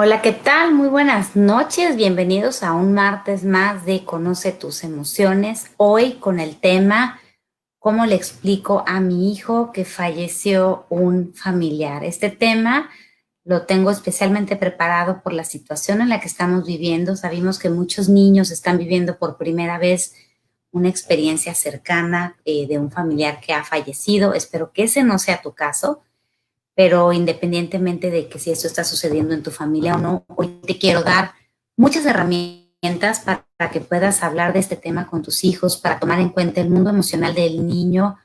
Hola, ¿qué tal? Muy buenas noches. Bienvenidos a un martes más de Conoce tus emociones. Hoy con el tema ¿cómo le explico a mi hijo que falleció un familiar? Este tema lo tengo especialmente preparado por la situación en la que estamos viviendo. Sabemos que muchos niños están viviendo por primera vez una experiencia cercana de un familiar que ha fallecido. Espero que ese no sea tu caso, pero independientemente de que si esto está sucediendo en tu familia o no, hoy te quiero dar muchas herramientas para que puedas hablar de este tema con tus hijos, para tomar en cuenta el mundo emocional del niño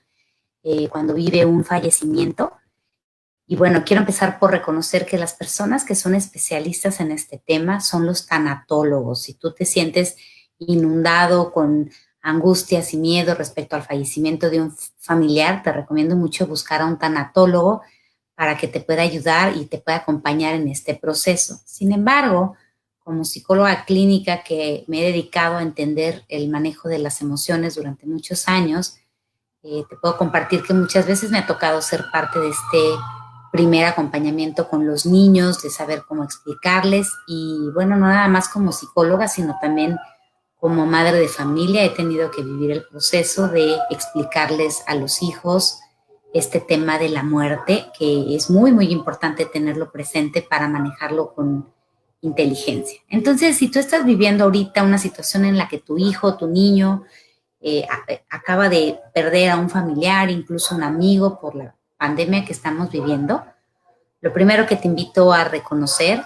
cuando vive un fallecimiento. Y bueno, quiero empezar por reconocer que las personas que son especialistas en este tema son los tanatólogos. Si tú te sientes inundado con angustias y miedo respecto al fallecimiento de un familiar, te recomiendo mucho buscar a un tanatólogo para que te pueda ayudar y te pueda acompañar en este proceso. Sin embargo, como psicóloga clínica que me he dedicado a entender el manejo de las emociones durante muchos años, te puedo compartir que muchas veces me ha tocado ser parte de este primer acompañamiento con los niños, de saber cómo explicarles y bueno, no nada más como psicóloga, sino también como madre de familia he tenido que vivir el proceso de explicarles a los hijos este tema de la muerte, que es muy, muy importante tenerlo presente para manejarlo con inteligencia. Entonces, si tú estás viviendo ahorita una situación en la que tu hijo, tu niño, acaba de perder a un familiar, incluso un amigo por la pandemia que estamos viviendo, lo primero que te invito a reconocer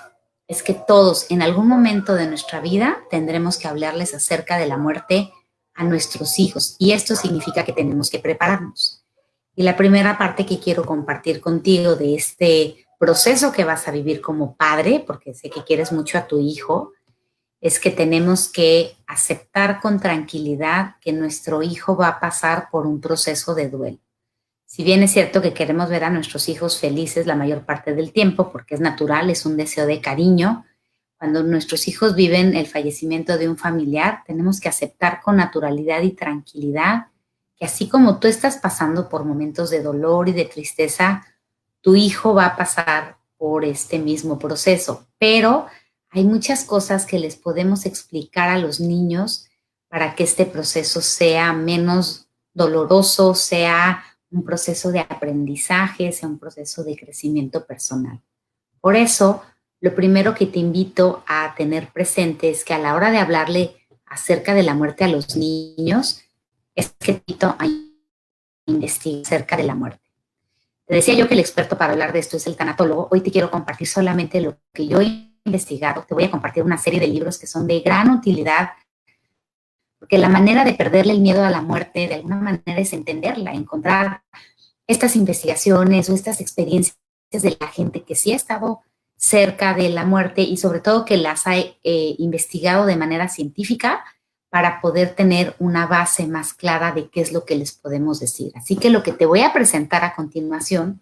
es que todos en algún momento de nuestra vida tendremos que hablarles acerca de la muerte a nuestros hijos y esto significa que tenemos que prepararnos. Y la primera parte que quiero compartir contigo de este proceso que vas a vivir como padre, porque sé que quieres mucho a tu hijo, es que tenemos que aceptar con tranquilidad que nuestro hijo va a pasar por un proceso de duelo. Si bien es cierto que queremos ver a nuestros hijos felices la mayor parte del tiempo, porque es natural, es un deseo de cariño, cuando nuestros hijos viven el fallecimiento de un familiar, tenemos que aceptar con naturalidad y tranquilidad que así como tú estás pasando por momentos de dolor y de tristeza, tu hijo va a pasar por este mismo proceso. Pero hay muchas cosas que les podemos explicar a los niños para que este proceso sea menos doloroso, sea un proceso de aprendizaje, sea un proceso de crecimiento personal. Por eso, lo primero que te invito a tener presente es que a la hora de hablarle acerca de la muerte a los niños, es que te invito a investigar acerca de la muerte. Te decía yo que el experto para hablar de esto es el tanatólogo. Hoy te quiero compartir solamente lo que yo he investigado. Te voy a compartir una serie de libros que son de gran utilidad, porque la manera de perderle el miedo a la muerte de alguna manera es entenderla, encontrar estas investigaciones o estas experiencias de la gente que sí ha estado cerca de la muerte y sobre todo que las ha investigado de manera científica para poder tener una base más clara de qué es lo que les podemos decir. Así que lo que te voy a presentar a continuación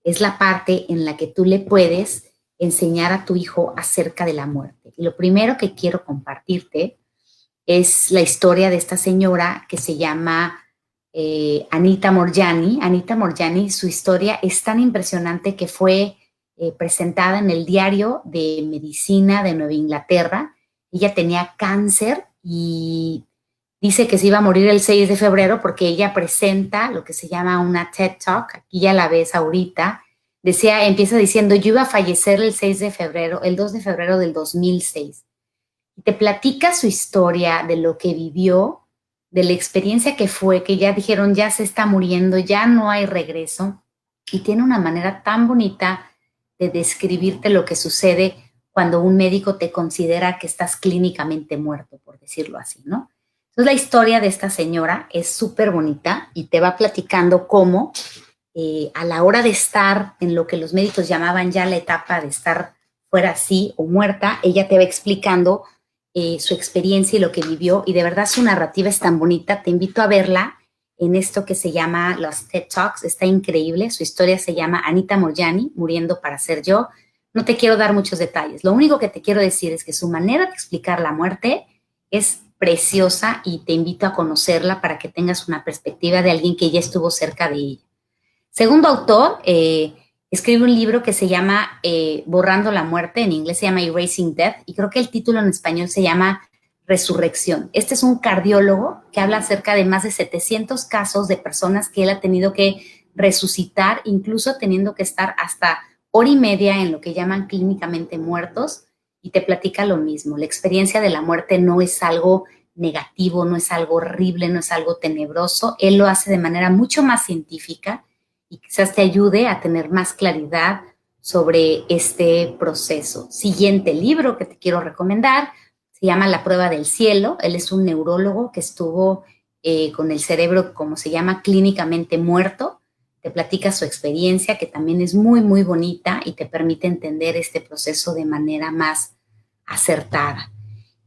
es la parte en la que tú le puedes enseñar a tu hijo acerca de la muerte. Y lo primero que quiero compartirte es la historia de esta señora que se llama Anita Moorjani. Anita Moorjani, su historia es tan impresionante que fue presentada en el Diario de Medicina de Nueva Inglaterra. Ella tenía cáncer y dice que se iba a morir el 6 de febrero porque ella presenta lo que se llama una TED Talk. Aquí ya la ves ahorita. Decía, empieza diciendo, yo iba a fallecer el 6 de febrero, el 2 de febrero del 2006. Y te platica su historia de lo que vivió, de la experiencia que fue, que ya dijeron, ya se está muriendo, ya no hay regreso. Y tiene una manera tan bonita de describirte lo que sucede cuando un médico te considera que estás clínicamente muerto, por decirlo así, ¿no? Entonces la historia de esta señora es súper bonita y te va platicando cómo a la hora de estar en lo que los médicos llamaban ya la etapa de estar fuera así o muerta, ella te va explicando su experiencia y lo que vivió y de verdad su narrativa es tan bonita, te invito a verla en esto que se llama los TED Talks, está increíble, su historia se llama Anita Moorjani, Muriendo para ser yo. No te quiero dar muchos detalles, lo único que te quiero decir es que su manera de explicar la muerte es preciosa y te invito a conocerla para que tengas una perspectiva de alguien que ya estuvo cerca de ella. Segundo autor, escribe un libro que se llama Borrando la muerte, en inglés se llama Erasing Death, y creo que el título en español se llama Resurrección. Este es un cardiólogo que habla acerca de más de 700 casos de personas que él ha tenido que resucitar, incluso teniendo que estar hasta hora y media en lo que llaman clínicamente muertos, y te platica lo mismo. La experiencia de la muerte no es algo negativo, no es algo horrible, no es algo tenebroso. Él lo hace de manera mucho más científica y quizás te ayude a tener más claridad sobre este proceso. Siguiente libro que te quiero recomendar se llama La prueba del cielo. Él es un neurólogo que estuvo con el cerebro, como se llama, clínicamente muerto. Te platica su experiencia, que también es muy, muy bonita y te permite entender este proceso de manera más acertada.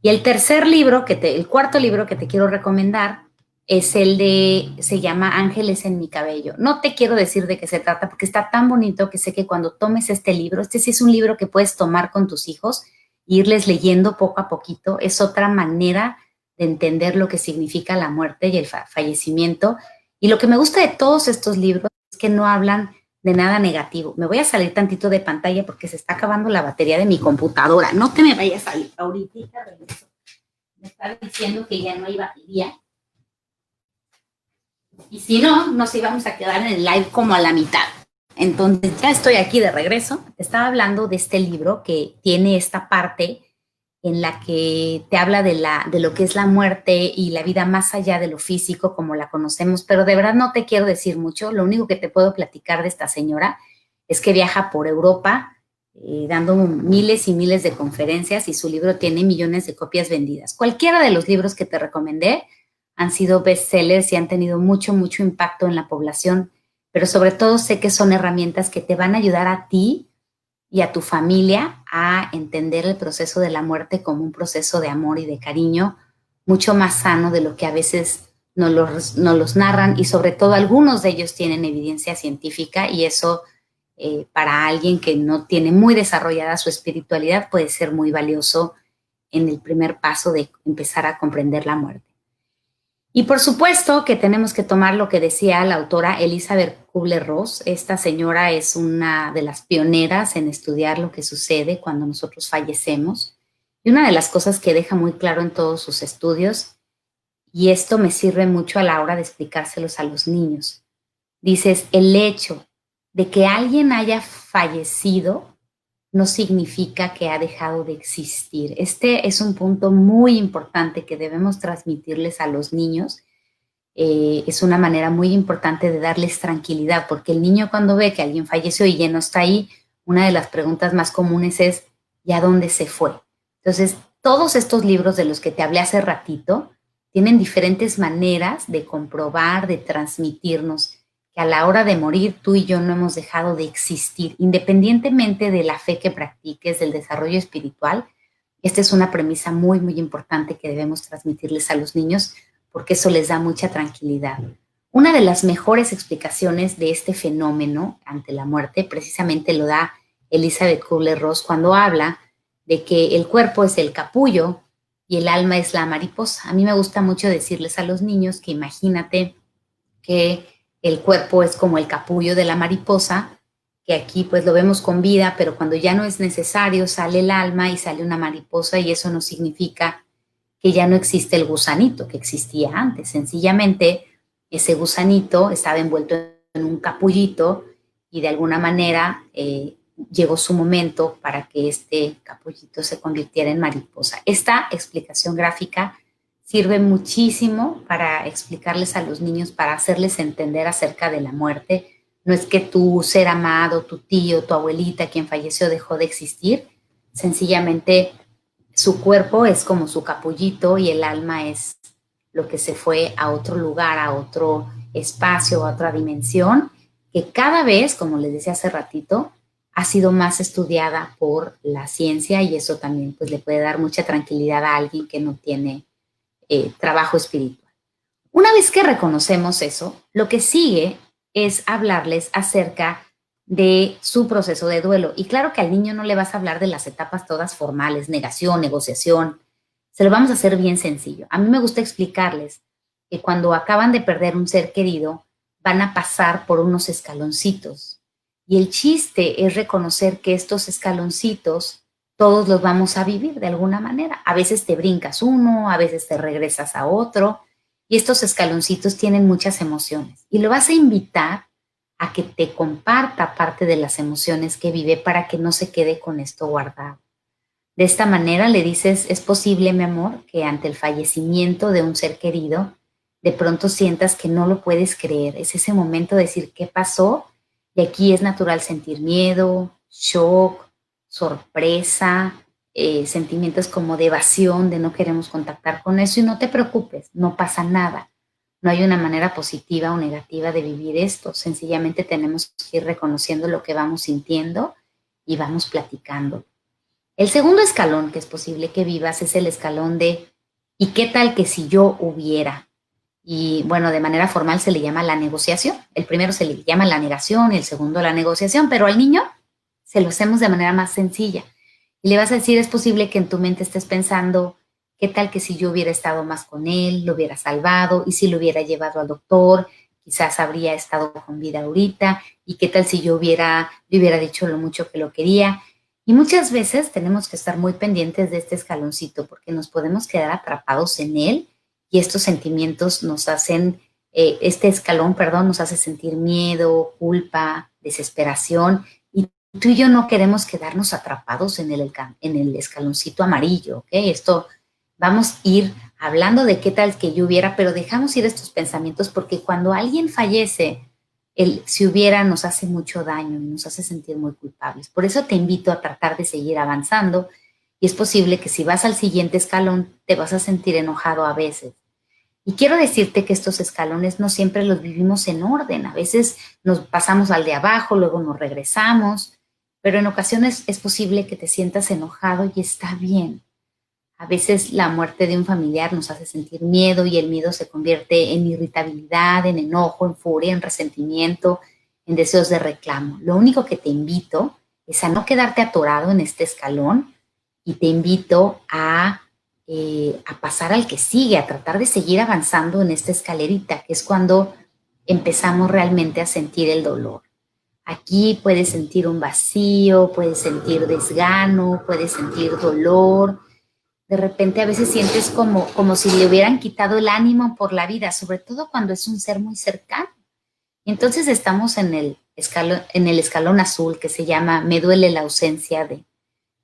Y el tercer libro, el cuarto libro que te quiero recomendar es se llama Ángeles en mi cabello. No te quiero decir de qué se trata porque está tan bonito que sé que cuando tomes este libro, este sí es un libro que puedes tomar con tus hijos e irles leyendo poco a poquito. Es otra manera de entender lo que significa la muerte y el fallecimiento. Y lo que me gusta de todos estos libros es que no hablan de nada negativo. Me voy a salir tantito de pantalla porque se está acabando la batería de mi computadora. No te me vayas a salir ahorita. Regreso. Me estaba diciendo que ya no hay batería. Y si no, nos íbamos a quedar en el live como a la mitad. Entonces ya estoy aquí de regreso. Te estaba hablando de este libro que tiene esta parte en la que te habla de lo que es la muerte y la vida más allá de lo físico como la conocemos, pero de verdad no te quiero decir mucho. Lo único que te puedo platicar de esta señora es que viaja por Europa dando miles y miles de conferencias y su libro tiene millones de copias vendidas. Cualquiera de los libros que te recomendé han sido bestsellers y han tenido mucho, mucho impacto en la población, pero sobre todo sé que son herramientas que te van a ayudar a ti y a tu familia a entender el proceso de la muerte como un proceso de amor y de cariño mucho más sano de lo que a veces nos los narran, y sobre todo algunos de ellos tienen evidencia científica, y eso para alguien que no tiene muy desarrollada su espiritualidad puede ser muy valioso en el primer paso de empezar a comprender la muerte. Y por supuesto que tenemos que tomar lo que decía la autora Elizabeth Kubler-Ross. Esta señora es una de las pioneras en estudiar lo que sucede cuando nosotros fallecemos. Y una de las cosas que deja muy claro en todos sus estudios, y esto me sirve mucho a la hora de explicárselos a los niños, dices, el hecho de que alguien haya fallecido no significa que ha dejado de existir. Este es un punto muy importante que debemos transmitirles a los niños. Es una manera muy importante de darles tranquilidad, porque el niño cuando ve que alguien falleció y ya no está ahí, una de las preguntas más comunes es, ¿y a dónde se fue? Entonces, todos estos libros de los que te hablé hace ratito tienen diferentes maneras de comprobar, de transmitirnos que a la hora de morir tú y yo no hemos dejado de existir, independientemente de la fe que practiques, del desarrollo espiritual. Esta es una premisa muy, muy importante que debemos transmitirles a los niños porque eso les da mucha tranquilidad. Una de las mejores explicaciones de este fenómeno ante la muerte precisamente lo da Elizabeth Kubler-Ross cuando habla de que el cuerpo es el capullo y el alma es la mariposa. A mí me gusta mucho decirles a los niños que imagínate que el cuerpo es como el capullo de la mariposa, que aquí pues lo vemos con vida, pero cuando ya no es necesario sale el alma y sale una mariposa, y eso no significa que ya no existe el gusanito que existía antes. Sencillamente ese gusanito estaba envuelto en un capullito y de alguna manera llegó su momento para que este capullito se convirtiera en mariposa. Esta explicación gráfica sirve muchísimo para explicarles a los niños, para hacerles entender acerca de la muerte. No es que tu ser amado, tu tío, tu abuelita, quien falleció, dejó de existir. Sencillamente su cuerpo es como su capullito y el alma es lo que se fue a otro lugar, a otro espacio, a otra dimensión, que cada vez, como les decía hace ratito, ha sido más estudiada por la ciencia, y eso también pues le puede dar mucha tranquilidad a alguien que no tiene trabajo espiritual. Una vez que reconocemos eso, lo que sigue es hablarles acerca de su proceso de duelo. Y claro que al niño no le vas a hablar de las etapas todas formales, negación, negociación. Se lo vamos a hacer bien sencillo. A mí me gusta explicarles que cuando acaban de perder un ser querido, van a pasar por unos escaloncitos. Y el chiste es reconocer que estos escaloncitos todos los vamos a vivir de alguna manera. A veces te brincas uno, a veces te regresas a otro, y estos escaloncitos tienen muchas emociones. Y lo vas a invitar a que te comparta parte de las emociones que vive para que no se quede con esto guardado. De esta manera le dices, es posible, mi amor, que ante el fallecimiento de un ser querido, de pronto sientas que no lo puedes creer. Es ese momento de decir, ¿qué pasó? Y aquí es natural sentir miedo, shock, sorpresa, sentimientos como de evasión, de no queremos contactar con eso. Y no te preocupes, no pasa nada. No hay una manera positiva o negativa de vivir esto. Sencillamente tenemos que ir reconociendo lo que vamos sintiendo y vamos platicando. El segundo escalón que es posible que vivas es el escalón de ¿y qué tal que si yo hubiera? Y bueno, de manera formal se le llama la negociación. El primero se le llama la negación y el segundo la negociación, pero al niño se lo hacemos de manera más sencilla. Y le vas a decir, es posible que en tu mente estés pensando, ¿qué tal que si yo hubiera estado más con él, lo hubiera salvado y si lo hubiera llevado al doctor? Quizás habría estado con vida ahorita. ¿Y qué tal si yo le hubiera dicho lo mucho que lo quería? Y muchas veces tenemos que estar muy pendientes de este escaloncito porque nos podemos quedar atrapados en él y estos sentimientos nos hacen, este escalón, perdón, nos hace sentir miedo, culpa, desesperación. Y tú y yo no queremos quedarnos atrapados en el escaloncito amarillo, ¿ok? Esto vamos a ir hablando de qué tal que yo hubiera, pero dejamos ir estos pensamientos porque cuando alguien fallece, el si hubiera nos hace mucho daño y nos hace sentir muy culpables. Por eso te invito a tratar de seguir avanzando y es posible que si vas al siguiente escalón te vas a sentir enojado a veces. Y quiero decirte que estos escalones no siempre los vivimos en orden. A veces nos pasamos al de abajo, luego nos regresamos, pero en ocasiones es posible que te sientas enojado y está bien. A veces la muerte de un familiar nos hace sentir miedo y el miedo se convierte en irritabilidad, en enojo, en furia, en resentimiento, en deseos de reclamo. Lo único que te invito es a no quedarte atorado en este escalón y te invito a pasar al que sigue, a tratar de seguir avanzando en esta escalerita, que es cuando empezamos realmente a sentir el dolor. Aquí puedes sentir un vacío, puedes sentir desgano, puedes sentir dolor. De repente a veces sientes como si le hubieran quitado el ánimo por la vida, sobre todo cuando es un ser muy cercano. Entonces estamos en el escalón azul que se llama me duele la ausencia de.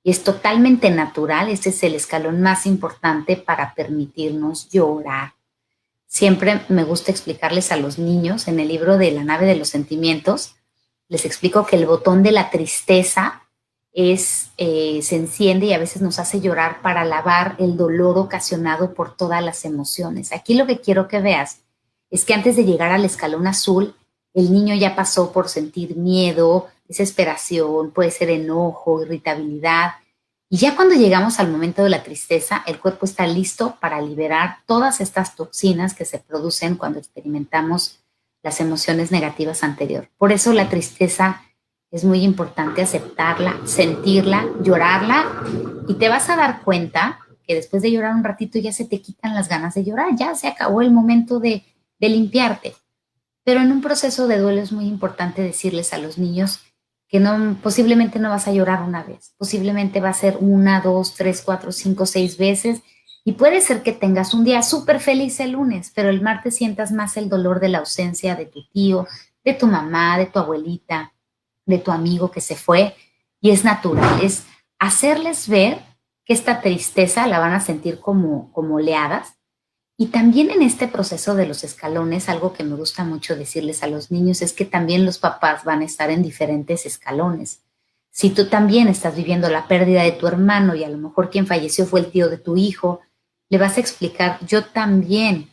Y es totalmente natural, este es el escalón más importante para permitirnos llorar. Siempre me gusta explicarles a los niños en el libro de La nave de los sentimientos, les explico que el botón de la tristeza se enciende y a veces nos hace llorar para lavar el dolor ocasionado por todas las emociones. Aquí lo que quiero que veas es que antes de llegar al escalón azul, el niño ya pasó por sentir miedo, desesperación, puede ser enojo, irritabilidad. Y ya cuando llegamos al momento de la tristeza, el cuerpo está listo para liberar todas estas toxinas que se producen cuando experimentamos las emociones negativas anterior. Por eso la tristeza es muy importante aceptarla, sentirla, llorarla y te vas a dar cuenta que después de llorar un ratito ya se te quitan las ganas de llorar, ya se acabó el momento de limpiarte. Pero en un proceso de duelo es muy importante decirles a los niños que no, posiblemente no vas a llorar una vez, posiblemente va a ser una, dos, tres, cuatro, cinco, seis veces y puede ser que tengas un día súper feliz el lunes, pero el martes sientas más el dolor de la ausencia de tu tío, de tu mamá, de tu abuelita, de tu amigo que se fue y es natural, es hacerles ver que esta tristeza la van a sentir como oleadas y también en este proceso de los escalones, algo que me gusta mucho decirles a los niños es que también los papás van a estar en diferentes escalones. Si tú también estás viviendo la pérdida de tu hermano y a lo mejor quien falleció fue el tío de tu hijo, le vas a explicar, yo también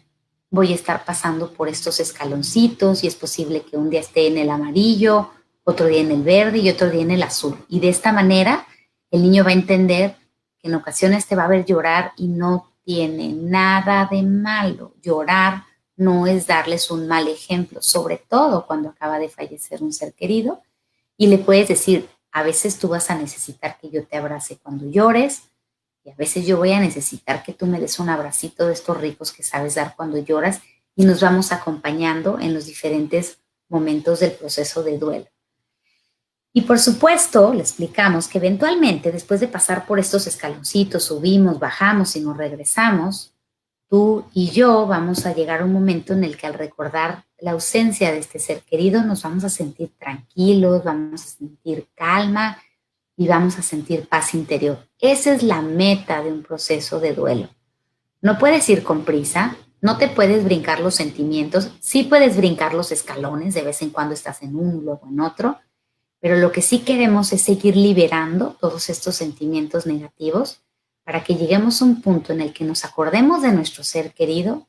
voy a estar pasando por estos escaloncitos y es posible que un día esté en el amarillo, otro día en el verde y otro día en el azul. Y de esta manera el niño va a entender que en ocasiones te va a ver llorar y no tiene nada de malo. Llorar no es darles un mal ejemplo, sobre todo cuando acaba de fallecer un ser querido. Y le puedes decir, a veces tú vas a necesitar que yo te abrace cuando llores y a veces yo voy a necesitar que tú me des un abracito de estos ricos que sabes dar cuando lloras y nos vamos acompañando en los diferentes momentos del proceso de duelo. Y por supuesto, le explicamos que eventualmente, después de pasar por estos escaloncitos, subimos, bajamos y nos regresamos, tú y yo vamos a llegar a un momento en el que al recordar la ausencia de este ser querido nos vamos a sentir tranquilos, vamos a sentir calma y vamos a sentir paz interior. Esa es la meta de un proceso de duelo. No puedes ir con prisa, no te puedes brincar los sentimientos, sí puedes brincar los escalones, de vez en cuando estás en uno y luego en otro, pero lo que sí queremos es seguir liberando todos estos sentimientos negativos para que lleguemos a un punto en el que nos acordemos de nuestro ser querido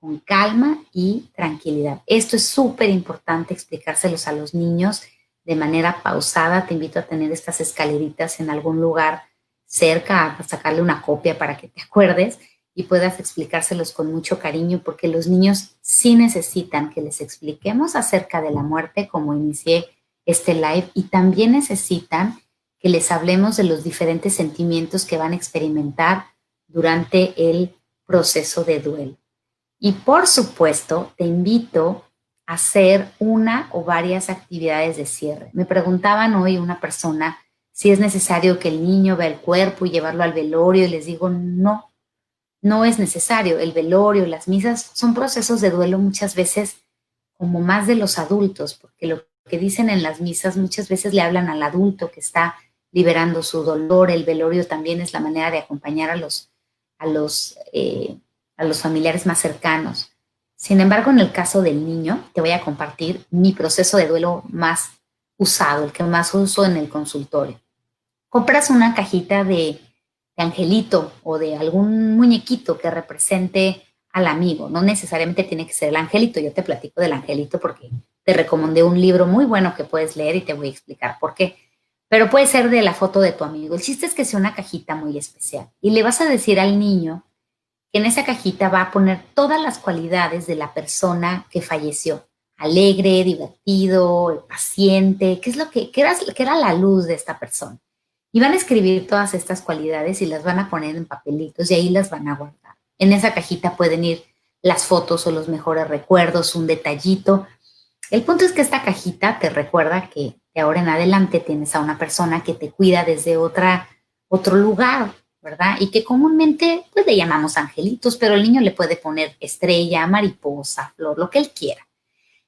con calma y tranquilidad. Esto es súper importante explicárselos a los niños de manera pausada. Te invito a tener estas escaleritas en algún lugar cerca, a sacarle una copia para que te acuerdes y puedas explicárselos con mucho cariño, porque los niños sí necesitan que les expliquemos acerca de la muerte, como inicié este live, y también necesitan que les hablemos de los diferentes sentimientos que van a experimentar durante el proceso de duelo. Y por supuesto, te invito a hacer una o varias actividades de cierre. Me preguntaban hoy una persona si es necesario que el niño vea el cuerpo y llevarlo al velorio, y les digo, no, no es necesario. El velorio, las misas son procesos de duelo muchas veces como más de los adultos, porque lo que dicen en las misas muchas veces le hablan al adulto que está liberando su dolor. El velorio también es la manera de acompañar a los, eh, a los familiares más cercanos. Sin embargo, en el caso del niño, te voy a compartir mi proceso de duelo más usado, el que más uso en el consultorio. Compras una cajita de angelito o de algún muñequito que represente al amigo. No necesariamente tiene que ser el angelito. Yo te platico del angelito porque te recomendé un libro muy bueno que puedes leer y te voy a explicar por qué. Pero puede ser de la foto de tu amigo. El chiste es que sea una cajita muy especial. Y le vas a decir al niño que en esa cajita va a poner todas las cualidades de la persona que falleció. Alegre, divertido, paciente, qué es lo que era la luz de esta persona. Y van a escribir todas estas cualidades y las van a poner en papelitos y ahí las van a guardar. En esa cajita pueden ir las fotos o los mejores recuerdos, un detallito. El punto es que esta cajita te recuerda que de ahora en adelante tienes a una persona que te cuida desde otro lugar, ¿verdad? Y que comúnmente pues le llamamos angelitos, pero el niño le puede poner estrella, mariposa, flor, lo que él quiera.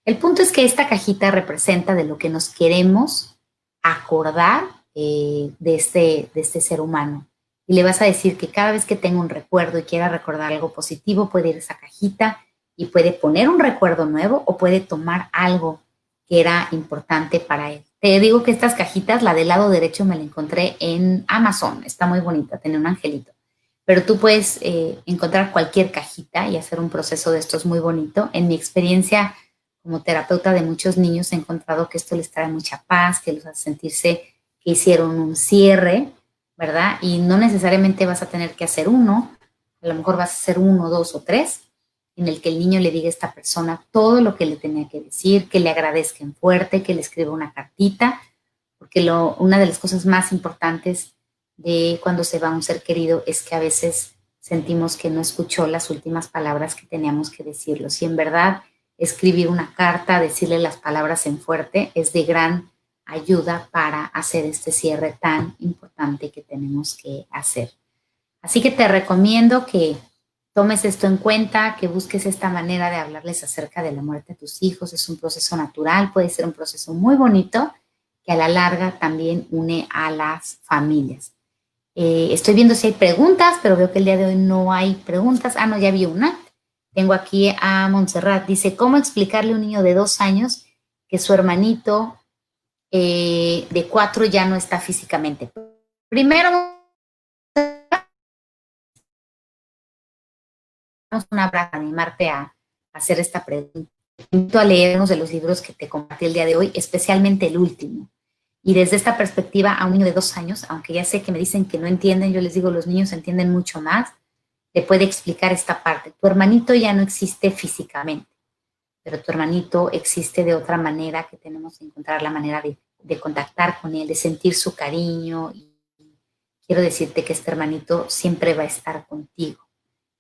El punto es que esta cajita representa de lo que nos queremos acordar de este ser humano. Y le vas a decir que cada vez que tenga un recuerdo y quiera recordar algo positivo, puede ir a esa cajita y puede poner un recuerdo nuevo o puede tomar algo que era importante para él. Te digo que estas cajitas, la del lado derecho me la encontré en Amazon, está muy bonita, tiene un angelito. Pero tú puedes encontrar cualquier cajita y hacer un proceso de estos muy bonito. En mi experiencia como terapeuta de muchos niños he encontrado que esto les trae mucha paz, que los hace sentirse que hicieron un cierre, ¿verdad? Y no necesariamente vas a tener que hacer uno, a lo mejor vas a hacer uno, dos o tres, en el que el niño le diga a esta persona todo lo que le tenía que decir, que le agradezcan fuerte, que le escriba una cartita, porque una de las cosas más importantes de cuando se va un ser querido es que a veces sentimos que no escuchó las últimas palabras que teníamos que decirlo. Si en verdad escribir una carta, decirle las palabras en fuerte, es de gran ayuda para hacer este cierre tan importante que tenemos que hacer. Así que te recomiendo que tomes esto en cuenta, que busques esta manera de hablarles acerca de la muerte de tus hijos. Es un proceso natural, puede ser un proceso muy bonito que a la larga también une a las familias. Estoy viendo si hay preguntas, pero veo que el día de hoy no hay preguntas. Ah, no, ya vi una. Tengo aquí a Montserrat. Dice, ¿cómo explicarle a un niño de 2 años que su hermanito de 4 ya no está físicamente? Primero, un abrazo, animarte a hacer esta pregunta. Te invito a leer uno de los libros que te compartí el día de hoy, especialmente el último. Y desde esta perspectiva, a un niño de 2 años, aunque ya sé que me dicen que no entienden, yo les digo, los niños entienden mucho más, te puede explicar esta parte. Tu hermanito ya no existe físicamente, pero tu hermanito existe de otra manera, que tenemos que encontrar la manera de contactar con él, de sentir su cariño. Y quiero decirte que este hermanito siempre va a estar contigo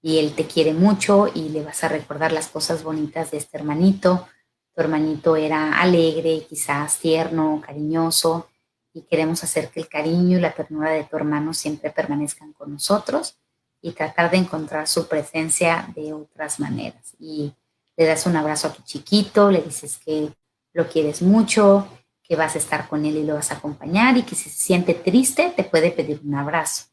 y él te quiere mucho y le vas a recordar las cosas bonitas de este hermanito. Tu hermanito era alegre, quizás tierno, cariñoso, y queremos hacer que el cariño y la ternura de tu hermano siempre permanezcan con nosotros y tratar de encontrar su presencia de otras maneras. Y le das un abrazo a tu chiquito, le dices que lo quieres mucho, que vas a estar con él y lo vas a acompañar y que si se siente triste te puede pedir un abrazo.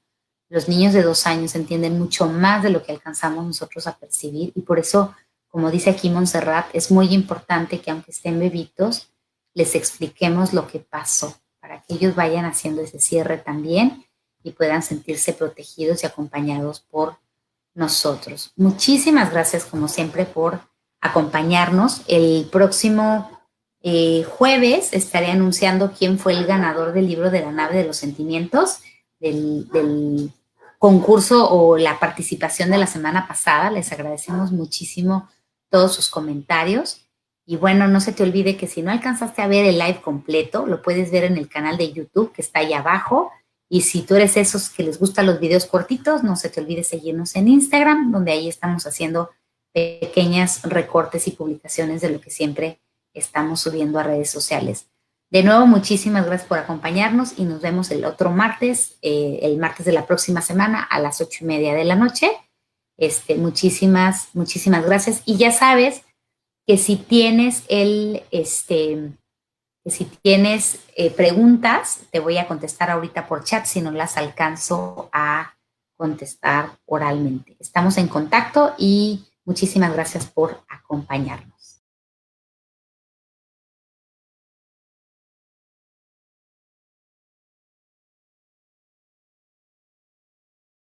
Los niños de 2 años entienden mucho más de lo que alcanzamos nosotros a percibir y por eso, como dice aquí Montserrat, es muy importante que aunque estén bebitos, les expliquemos lo que pasó para que ellos vayan haciendo ese cierre también y puedan sentirse protegidos y acompañados por nosotros. Muchísimas gracias, como siempre, por acompañarnos. El próximo jueves estaré anunciando quién fue el ganador del libro de la nave de los sentimientos, del concurso o la participación de la semana pasada. Les agradecemos muchísimo todos sus comentarios. Y bueno, no se te olvide que si no alcanzaste a ver el live completo, lo puedes ver en el canal de YouTube que está ahí abajo. Y si tú eres esos que les gustan los videos cortitos, no se te olvide seguirnos en Instagram, donde ahí estamos haciendo pequeñas recortes y publicaciones de lo que siempre estamos subiendo a redes sociales. De nuevo, muchísimas gracias por acompañarnos y nos vemos el otro martes, el martes de la próxima semana a las 8:30 de la noche. Muchísimas gracias. Y ya sabes que si tienes preguntas, te voy a contestar ahorita por chat si no las alcanzo a contestar oralmente. Estamos en contacto y muchísimas gracias por acompañarnos.